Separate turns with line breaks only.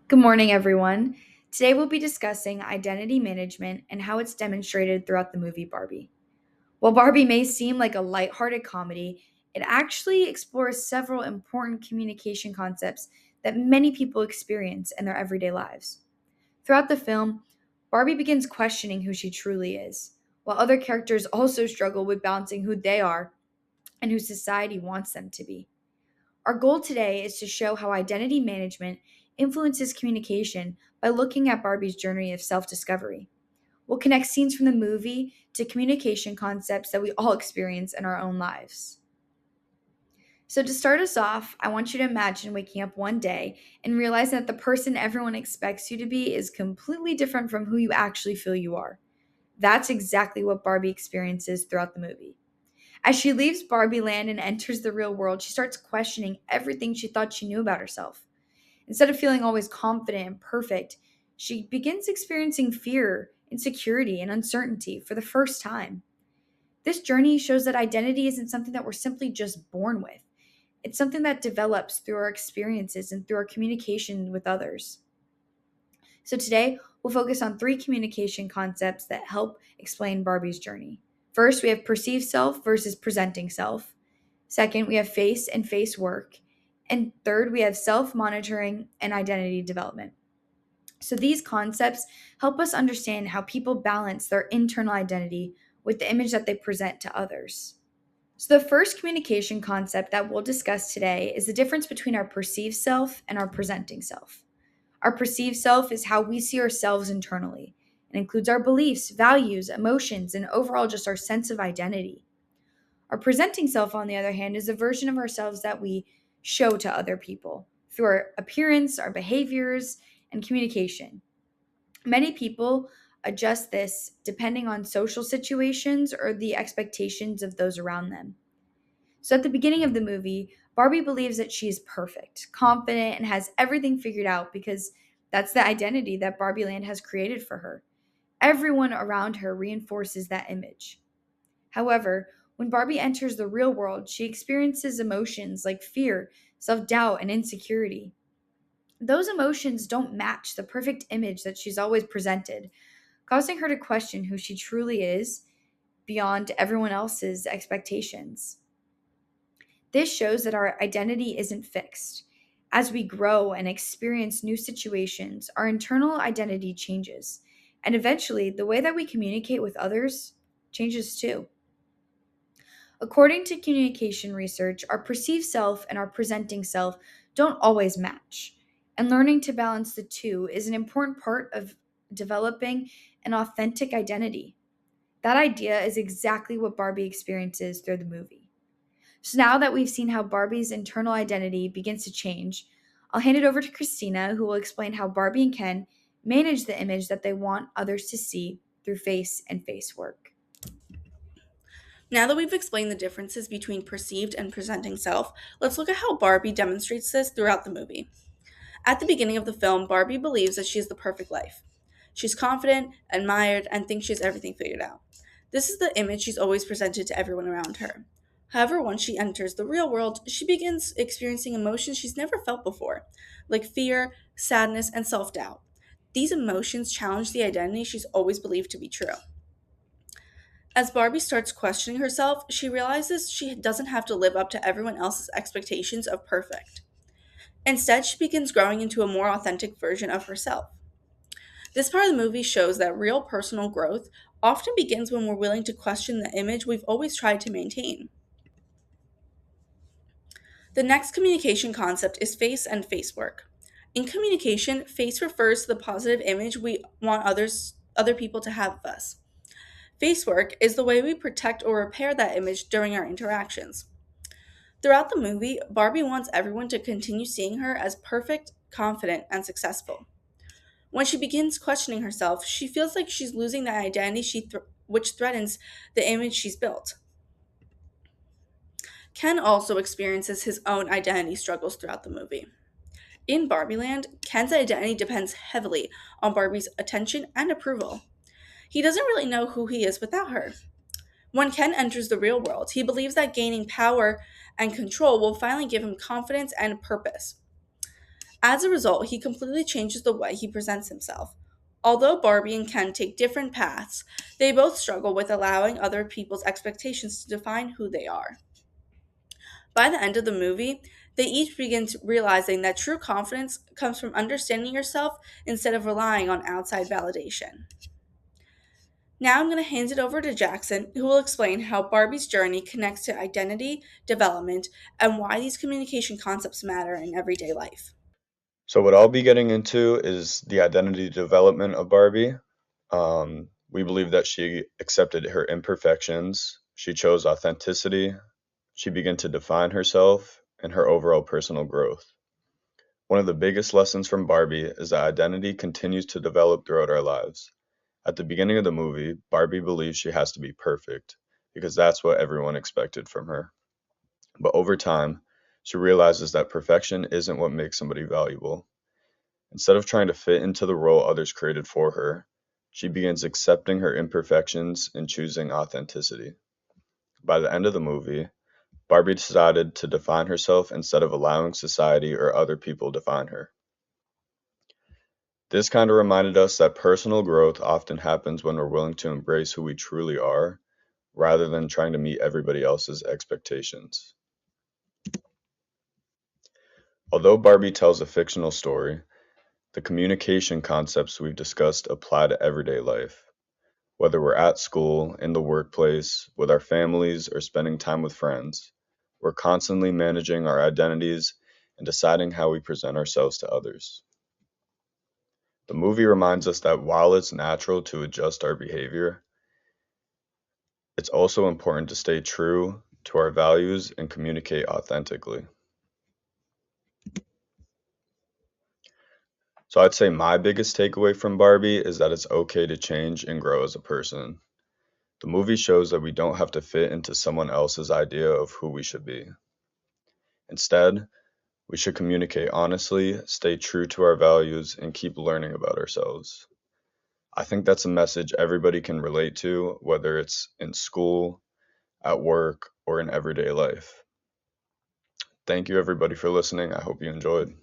Good morning, everyone. Today we'll be discussing identity management and how it's demonstrated throughout the movie Barbie. While Barbie may seem like a lighthearted comedy, it actually explores several important communication concepts that many people experience in their everyday lives. Throughout the film, Barbie begins questioning who she truly is, while other characters also struggle with balancing who they are and who society wants them to be. Our goal today is to show how identity management influences communication by looking at Barbie's journey of self discovery. We'll connect scenes from the movie to communication concepts that we all experience in our own lives. So, to start us off, I want you to imagine waking up one day and realizing that the person everyone expects you to be is completely different from who you actually feel you are. That's exactly what Barbie experiences throughout the movie. As she leaves Barbie Land and enters the real world, she starts questioning everything she thought she knew about herself. Instead of feeling always confident and perfect, she begins experiencing fear, insecurity, and uncertainty for the first time. This journey shows that identity isn't something that we're simply just born with. It's something that develops through our experiences and through our communication with others. So today, we'll focus on three communication concepts that help explain Barbie's journey. First, we have perceived self versus presenting self. Second, we have face and face work. And third, we have self monitoring and identity development. So these concepts help us understand how people balance their internal identity with the image that they present to others. So, the first communication concept that we'll discuss today is the difference between our perceived self and our presenting self. Our perceived self is how we see ourselves internally. It includes our beliefs, values, emotions, and overall just our sense of identity. Our presenting self, on the other hand, is a version of ourselves that we show to other people through our appearance, our behaviors, and communication. Many people adjust this depending on social situations or the expectations of those around them. So at the beginning of the movie, Barbie believes that she is perfect, confident, and has everything figured out because that's the identity that Barbie Land has created for her. Everyone around her reinforces that image. However, when Barbie enters the real world, she experiences emotions like fear, self doubt, and insecurity. Those emotions don't match the perfect image that she's always presented, causing her to question who she truly is beyond everyone else's expectations. This shows that our identity isn't fixed. As we grow and experience new situations, our internal identity changes, and eventually the way that we communicate with others changes too. According to communication research, our perceived self and our presenting self don't always match. And learning to balance the two is an important part of developing an authentic identity. That idea is exactly what Barbie experiences through the movie. So now that we've seen how Barbie's internal identity begins to change, I'll hand it over to Christina, who will explain how Barbie and Ken manage the image that they want others to see through face and face work.
Now that we've explained the differences between perceived and presenting self, let's look at how Barbie demonstrates this throughout the movie. At the beginning of the film, Barbie believes that she has the perfect life. She's confident, admired, and thinks she has everything figured out. This is the image she's always presented to everyone around her. However, once she enters the real world, she begins experiencing emotions she's never felt before, like fear, sadness, and self doubt. These emotions challenge the identity she's always believed to be true. As Barbie starts questioning herself, she realizes she doesn't have to live up to everyone else's expectations of perfect. Instead, she begins growing into a more authentic version of herself. This part of the movie shows that real personal growth often begins when we're willing to question the image we've always tried to maintain. The next communication concept is face and face work. In communication, face refers to the positive image we want other people to have of us. Face work is the way we protect or repair that image during our interactions. Throughout the movie, Barbie wants everyone to continue seeing her as perfect, confident, and successful. When she begins questioning herself, she feels like she's losing the identity which threatens the image she's built. Ken also experiences his own identity struggles throughout the movie. In Barbieland, Ken's identity depends heavily on Barbie's attention and approval. He doesn't really know who he is without her. When Ken enters the real world, he believes that gaining power and control will finally give him confidence and purpose. As a result, he completely changes the way he presents himself. Although Barbie and Ken take different paths, they both struggle with allowing other people's expectations to define who they are. By the end of the movie, they each begin realizing that true confidence comes from understanding yourself instead of relying on outside validation. Now I'm going to hand it over to Jackson, who will explain how Barbie's journey connects to identity development and why these communication concepts matter in everyday life.
So what I'll be getting into is the identity development of Barbie. We believe that she accepted her imperfections, she chose authenticity, she began to define herself, and her overall personal growth. One of the biggest lessons from Barbie is that identity continues to develop throughout our lives. At the beginning of the movie, Barbie believes she has to be perfect because that's what everyone expected from her. But over time, she realizes that perfection isn't what makes somebody valuable. Instead of trying to fit into the role others created for her, she begins accepting her imperfections and choosing authenticity. By the end of the movie, Barbie decided to define herself instead of allowing society or other people define her. This kind of reminded us that personal growth often happens when we're willing to embrace who we truly are, rather than trying to meet everybody else's expectations. Although Barbie tells a fictional story, the communication concepts we've discussed apply to everyday life. Whether we're at school, in the workplace, with our families, or spending time with friends, we're constantly managing our identities and deciding how we present ourselves to others. The movie reminds us that while it's natural to adjust our behavior, it's also important to stay true to our values and communicate authentically. So I'd say my biggest takeaway from Barbie is that it's okay to change and grow as a person. The movie shows that we don't have to fit into someone else's idea of who we should be. Instead, we should communicate honestly, stay true to our values, and keep learning about ourselves. I think that's a message everybody can relate to, whether it's in school, at work, or in everyday life. Thank you, everybody, for listening. I hope you enjoyed.